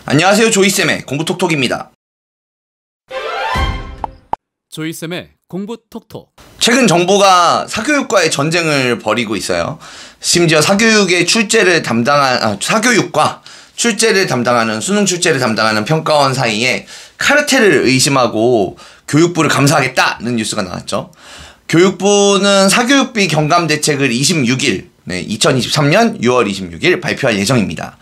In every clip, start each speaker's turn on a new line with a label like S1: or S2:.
S1: 안녕하세요, 조이쌤의 공부톡톡입니다.
S2: 조이쌤의 공부톡톡.
S1: 최근 정부가 사교육과의 전쟁을 벌이고 있어요. 심지어 사교육과 출제를 담당하는 수능 출제를 담당하는 평가원 사이에 카르텔을 의심하고 교육부를 감사하겠다는 뉴스가 나왔죠. 교육부는 사교육비 경감 대책을 2023년 6월 26일 발표할 예정입니다.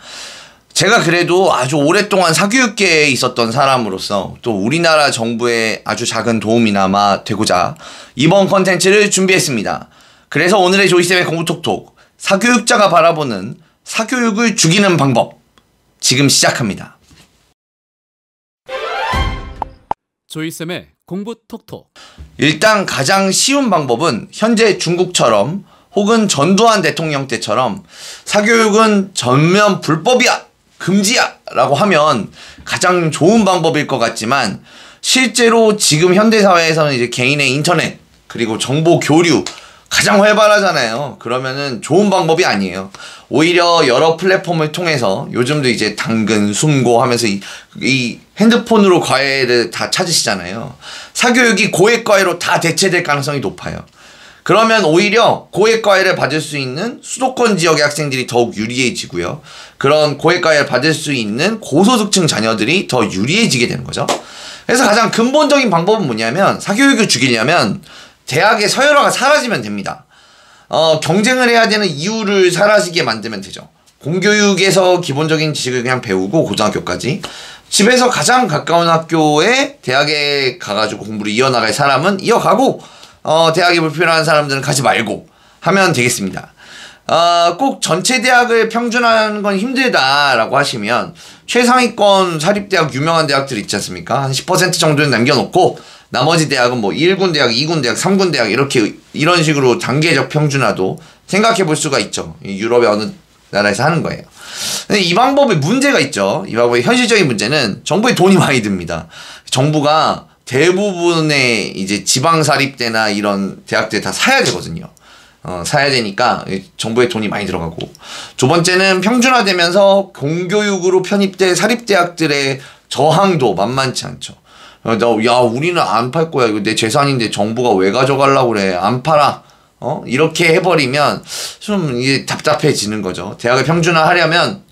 S1: 제가 그래도 아주 오랫동안 사교육계에 있었던 사람으로서 또 우리나라 정부에 아주 작은 도움이나마 되고자 이번 컨텐츠를 준비했습니다. 그래서 오늘의 조이쌤의 공부톡톡, 사교육자가 바라보는 사교육을 죽이는 방법, 지금 시작합니다.
S2: 조이쌤의 공부톡톡.
S1: 일단 가장 쉬운 방법은 현재 중국처럼 혹은 전두환 대통령 때처럼 사교육은 전면 불법이야! 금지야! 라고 하면 가장 좋은 방법일 것 같지만 실제로 지금 현대사회에서는 이제 개인의 인터넷 그리고 정보 교류 가장 활발하잖아요. 그러면은 좋은 방법이 아니에요. 오히려 여러 플랫폼을 통해서 요즘도 이제 당근, 숨고 하면서 이 핸드폰으로 과외를 다 찾으시잖아요. 사교육이 고액 과외로 다 대체될 가능성이 높아요. 그러면 오히려 고액 과외를 받을 수 있는 수도권 지역의 학생들이 더욱 유리해지고요. 그런 고액 과외를 받을 수 있는 고소득층 자녀들이 더 유리해지게 되는 거죠. 그래서 가장 근본적인 방법은 뭐냐면 사교육을 죽이려면 대학의 서열화가 사라지면 됩니다. 경쟁을 해야 되는 이유를 사라지게 만들면 되죠. 공교육에서 기본적인 지식을 그냥 배우고 고등학교까지 집에서 가장 가까운 학교에 대학에 가가지고 공부를 이어나갈 사람은 이어가고 대학에 불필요한 사람들은 가지 말고 하면 되겠습니다. 꼭 전체 대학을 평준화하는 건 힘들다라고 하시면 최상위권 사립대학 유명한 대학들 있지 않습니까? 한 10% 정도는 남겨놓고 나머지 대학은 뭐 1군 대학, 2군 대학, 3군 대학 이런 식으로 단계적 평준화도 생각해 볼 수가 있죠. 유럽의 어느 나라에서 하는 거예요. 근데 이 방법에 문제가 있죠. 이 방법의 현실적인 문제는 정부에 돈이 많이 듭니다. 정부가 대부분의 이제 지방사립대나 이런 대학들 다 사야 되거든요. 사야 되니까 정부에 돈이 많이 들어가고. 두 번째는 평준화되면서 공교육으로 편입된 사립대학들의 저항도 만만치 않죠. 야, 우리는 안 팔 거야. 이거 내 재산인데 정부가 왜 가져가려고 그래. 안 팔아. 이렇게 해버리면 좀 이게 답답해지는 거죠. 대학을 평준화하려면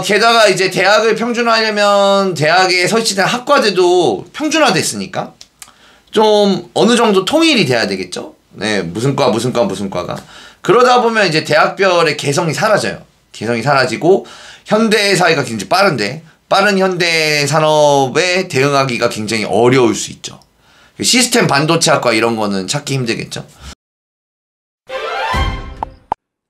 S1: 게다가 이제 대학을 평준화하려면 대학에 설치된 학과들도 평준화됐으니까 좀 어느 정도 통일이 돼야 되겠죠. 네, 무슨 과가. 그러다 보면 이제 대학별의 개성이 사라져요. 개성이 사라지고 현대 사회가 굉장히 빠른데 빠른 현대 산업에 대응하기가 굉장히 어려울 수 있죠. 시스템 반도체학과 이런 거는 찾기 힘들겠죠.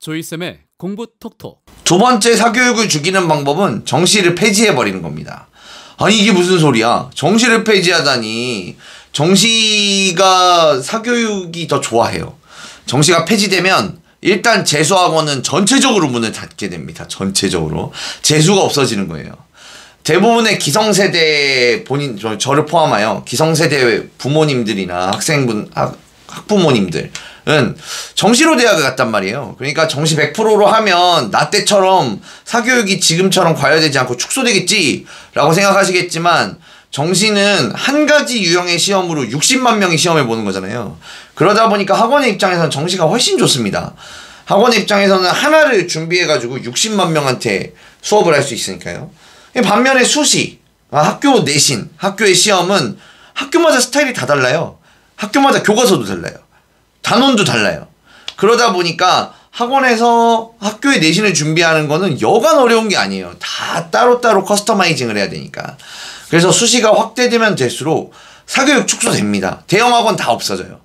S2: 조이쌤의 공부톡톡.
S1: 두 번째 사교육을 죽이는 방법은 정시를 폐지해버리는 겁니다. 아니 이게 무슨 소리야. 정시를 폐지하다니. 정시가 사교육이 더 좋아해요. 정시가 폐지되면 일단 재수학원은 전체적으로 문을 닫게 됩니다. 전체적으로. 재수가 없어지는 거예요. 대부분의 기성세대 저를 포함하여 기성세대 부모님들이나 학부모님들은 정시로 대학을 갔단 말이에요. 그러니까 정시 100%로 하면 나 때처럼 사교육이 지금처럼 과열되지 않고 축소되겠지라고 생각하시겠지만 정시는 한 가지 유형의 시험으로 60만 명이 시험을 보는 거잖아요. 그러다 보니까 학원의 입장에서는 정시가 훨씬 좋습니다. 학원의 입장에서는 하나를 준비해가지고 60만 명한테 수업을 할 수 있으니까요. 반면에 수시, 학교 내신, 학교의 시험은 학교마다 스타일이 다 달라요. 학교마다 교과서도 달라요. 단원도 달라요. 그러다 보니까 학원에서 학교의 내신을 준비하는 거는 여간 어려운 게 아니에요. 다 따로따로 커스터마이징을 해야 되니까. 그래서 수시가 확대되면 될수록 사교육 축소됩니다. 대형 학원 다 없어져요.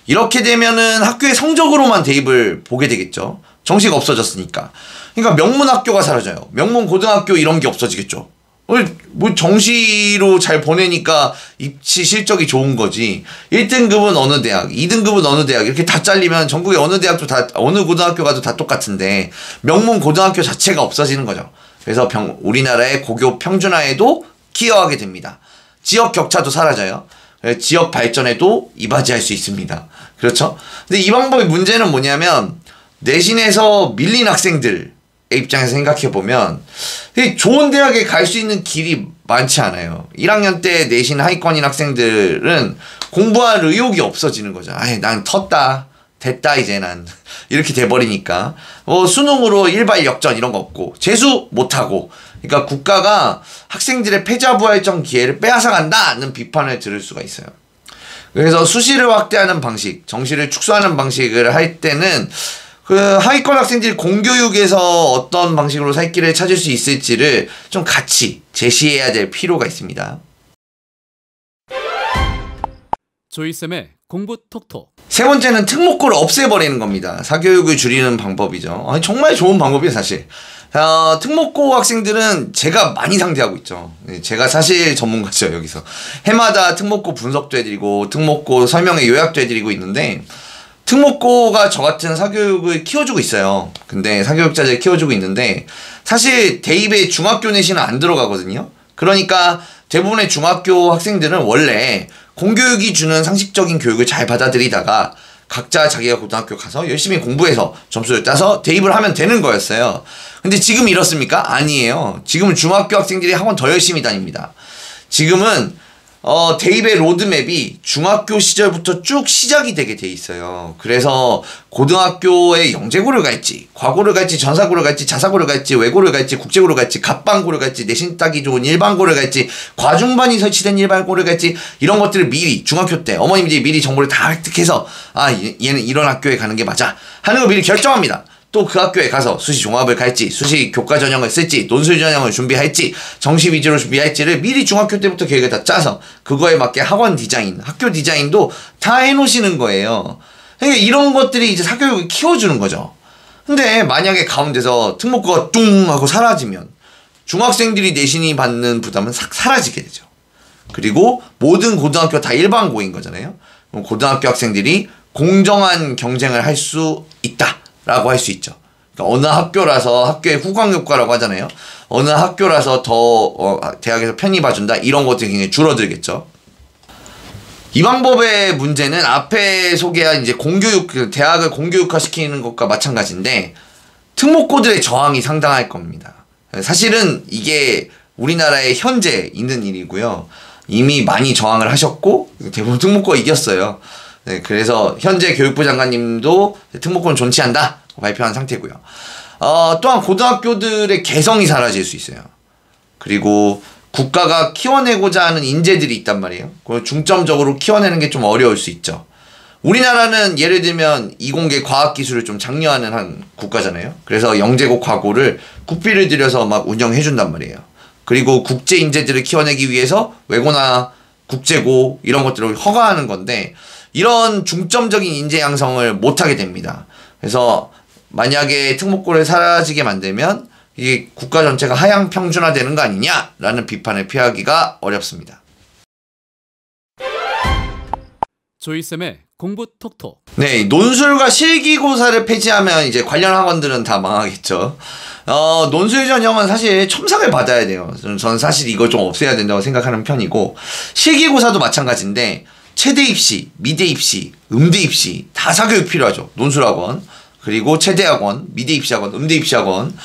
S1: 이렇게 되면은 학교의 성적으로만 대입을 보게 되겠죠. 정시가 없어졌으니까. 그러니까 명문 학교가 사라져요. 명문 고등학교 이런 게 없어지겠죠. 뭐 정시로 잘 보내니까 입시 실적이 좋은 거지. 1등급은 어느 대학, 2등급은 어느 대학 이렇게 다 잘리면 전국의 어느 대학도 다 어느 고등학교 가도 다 똑같은데 명문 고등학교 자체가 없어지는 거죠. 그래서 우리나라의 고교 평준화에도 기여하게 됩니다. 지역 격차도 사라져요. 지역 발전에도 이바지할 수 있습니다. 그렇죠? 근데 이 방법의 문제는 뭐냐면 내신에서 밀린 학생들에 입장에서 생각해보면 좋은 대학에 갈 수 있는 길이 많지 않아요. 1학년 때 내신 하위권인 학생들은 공부할 의욕이 없어지는 거죠. 아이, 난 텄다. 됐다 이제 난 이렇게 돼버리니까 수능으로 일발 역전 이런 거 없고 재수 못하고, 그러니까 국가가 학생들의 패자부활전 기회를 빼앗아간다는 비판을 들을 수가 있어요. 그래서 수시를 확대하는 방식, 정시를 축소하는 방식을 할 때는 그 하위권 학생들이 공교육에서 어떤 방식으로 살 길을 찾을 수 있을지를 좀 같이 제시해야 될 필요가 있습니다.
S2: 조이쌤의 공부 톡톡.
S1: 세 번째는 특목고를 없애버리는 겁니다. 사교육을 줄이는 방법이죠. 아니, 정말 좋은 방법이에요, 사실. 특목고 학생들은 제가 많이 상대하고 있죠. 제가 사실 전문가죠, 여기서. 해마다 특목고 분석도 해드리고, 특목고 설명회 요약도 해드리고 있는데, 특목고가 저 같은 사교육을 키워주고 있어요. 근데 사교육자들 키워주고 있는데, 사실 대입에 중학교 내신은 안 들어가거든요. 그러니까 대부분의 중학교 학생들은 원래 공교육이 주는 상식적인 교육을 잘 받아들이다가 각자 자기가 고등학교 가서 열심히 공부해서 점수를 따서 대입을 하면 되는 거였어요. 근데 지금 이렇습니까? 아니에요. 지금은 중학교 학생들이 학원 더 열심히 다닙니다. 지금은 대입의 로드맵이 중학교 시절부터 쭉 시작이 되게 돼 있어요. 그래서 고등학교에 영재고를 갈지, 과고를 갈지, 전사고를 갈지, 자사고를 갈지, 외고를 갈지, 국제고를 갈지, 갑반고를 갈지, 내신 따기 좋은 일반고를 갈지, 과중반이 설치된 일반고를 갈지, 이런 것들을 미리 중학교 때 어머님들이 미리 정보를 다 획득해서 얘는 이런 학교에 가는 게 맞아 하는 걸 미리 결정합니다. 또 그 학교에 가서 수시 종합을 갈지, 수시 교과 전형을 쓸지, 논술 전형을 준비할지, 정시 위주로 준비할지를 미리 중학교 때부터 계획을 다 짜서 그거에 맞게 학원 디자인, 학교 디자인도 다 해놓으시는 거예요. 그러니까 이런 것들이 이제 사교육을 키워주는 거죠. 근데 만약에 가운데서 특목고가 뚱 하고 사라지면 중학생들이 내신이 받는 부담은 싹 사라지게 되죠. 그리고 모든 고등학교 다 일반고인 거잖아요. 그럼 고등학교 학생들이 공정한 경쟁을 할 수 있다 라고 할 수 있죠. 그러니까 어느 학교라서, 학교의 후광효과라고 하잖아요. 어느 학교라서 더 대학에서 편히 봐준다, 이런 것들이 굉장히 줄어들겠죠. 이 방법의 문제는 앞에 소개한 이제 대학을 공교육화 시키는 것과 마찬가지인데, 특목고들의 저항이 상당할 겁니다. 사실은 이게 우리나라에 현재 있는 일이고요. 이미 많이 저항을 하셨고 대부분 특목고가 이겼어요. 네, 그래서 현재 교육부 장관님도 특목고는 존치한다 발표한 상태고요. 또한 고등학교들의 개성이 사라질 수 있어요. 그리고 국가가 키워내고자 하는 인재들이 있단 말이에요. 그걸 중점적으로 키워내는 게 좀 어려울 수 있죠. 우리나라는 예를 들면 이공계 과학기술을 좀 장려하는 한 국가잖아요. 그래서 영재고 과고를 국비를 들여서 막 운영해준단 말이에요. 그리고 국제 인재들을 키워내기 위해서 외고나 국제고 이런 것들을 허가하는 건데, 이런 중점적인 인재 양성을 못하게 됩니다. 그래서 만약에 특목고를 사라지게 만들면 이게 국가 전체가 하향 평준화되는 거 아니냐라는 비판을 피하기가 어렵습니다.
S2: 조이쌤의 공부 톡톡.
S1: 네, 논술과 실기고사를 폐지하면 이제 관련 학원들은 다 망하겠죠. 논술 전형은 사실 첨삭을 받아야 돼요. 저는 사실 이걸 좀 없애야 된다고 생각하는 편이고, 실기고사도 마찬가지인데 체대 입시, 미대 입시, 음대 입시 다 사교육 필요하죠. 논술학원, 그리고 체대학원, 미대 입시학원, 음대 입시학원.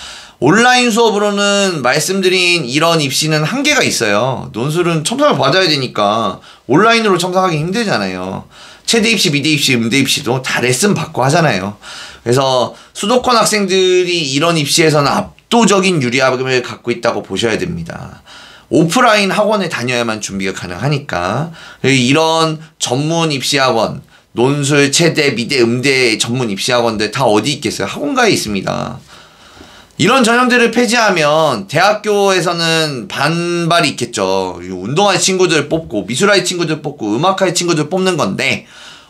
S1: 온라인 수업으로는 말씀드린 이런 입시는 한계가 있어요. 논술은 첨삭을 받아야 되니까 온라인으로 첨삭하기 힘들잖아요. 체대 입시, 미대 입시, 음대 입시도 다 레슨 받고 하잖아요. 그래서 수도권 학생들이 이런 입시에서는 압도적인 유리함을 갖고 있다고 보셔야 됩니다. 오프라인 학원에 다녀야만 준비가 가능하니까 이런 전문 입시학원, 논술, 체대, 미대, 음대 전문 입시학원들 다 어디 있겠어요? 학원가에 있습니다. 이런 전형들을 폐지하면 대학교에서는 반발이 있겠죠. 운동할 친구들 뽑고, 미술할 친구들 뽑고, 음악할 친구들 뽑는 건데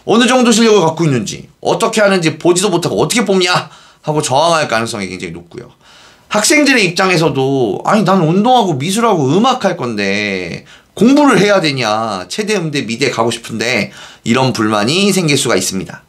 S1: 어느 정도 실력을 갖고 있는지, 어떻게 하는지 보지도 못하고 어떻게 뽑냐 하고 저항할 가능성이 굉장히 높고요. 학생들의 입장에서도 아니 난 운동하고 미술하고 음악할 건데 공부를 해야 되냐, 체대, 음대, 미대 가고 싶은데, 이런 불만이 생길 수가 있습니다.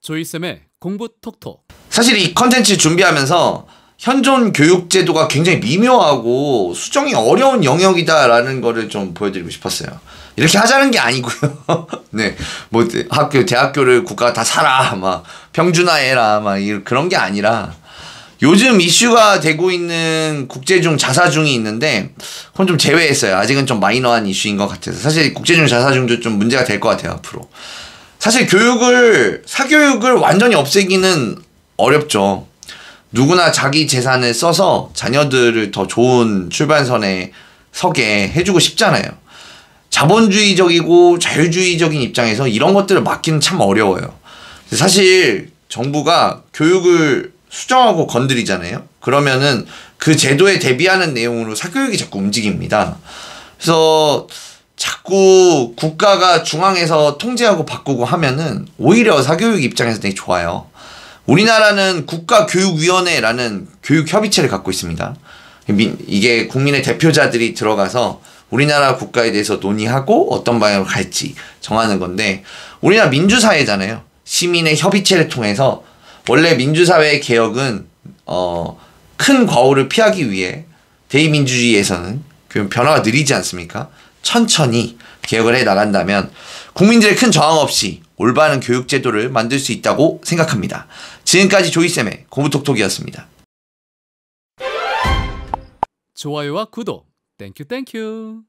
S2: 조이쌤의 공부 톡톡.
S1: 사실 이 컨텐츠 준비하면서 현존 교육제도가 굉장히 미묘하고 수정이 어려운 영역이다라는 거를 좀 보여드리고 싶었어요. 이렇게 하자는 게 아니고요. 네, 뭐 대학교를 국가가 다 사라 막 평준화해라 막 그런 게 아니라 요즘 이슈가 되고 있는 국제중 자사중이 있는데 그건 좀 제외했어요. 아직은 좀 마이너한 이슈인 것 같아서. 사실 국제중 자사중도 좀 문제가 될 것 같아요, 앞으로. 사실 사교육을 완전히 없애기는 어렵죠. 누구나 자기 재산을 써서 자녀들을 더 좋은 출발선에 서게 해주고 싶잖아요. 자본주의적이고 자유주의적인 입장에서 이런 것들을 막기는 참 어려워요. 사실 정부가 교육을 수정하고 건드리잖아요. 그러면은 그 제도에 대비하는 내용으로 사교육이 자꾸 움직입니다. 그래서 자꾸 국가가 중앙에서 통제하고 바꾸고 하면은 오히려 사교육 입장에서 되게 좋아요. 우리나라는 국가교육위원회라는 교육협의체를 갖고 있습니다. 이게 국민의 대표자들이 들어가서 우리나라 국가에 대해서 논의하고 어떤 방향으로 갈지 정하는 건데, 우리나라 민주사회잖아요. 시민의 협의체를 통해서, 원래 민주사회의 개혁은 큰 과오를 피하기 위해 대의민주주의에서는 변화가 느리지 않습니까? 천천히 개혁을 해 나간다면 국민들의 큰 저항 없이 올바른 교육제도를 만들 수 있다고 생각합니다. 지금까지 조이쌤의 공부톡톡이었습니다.
S2: 좋아요와 구독 땡큐.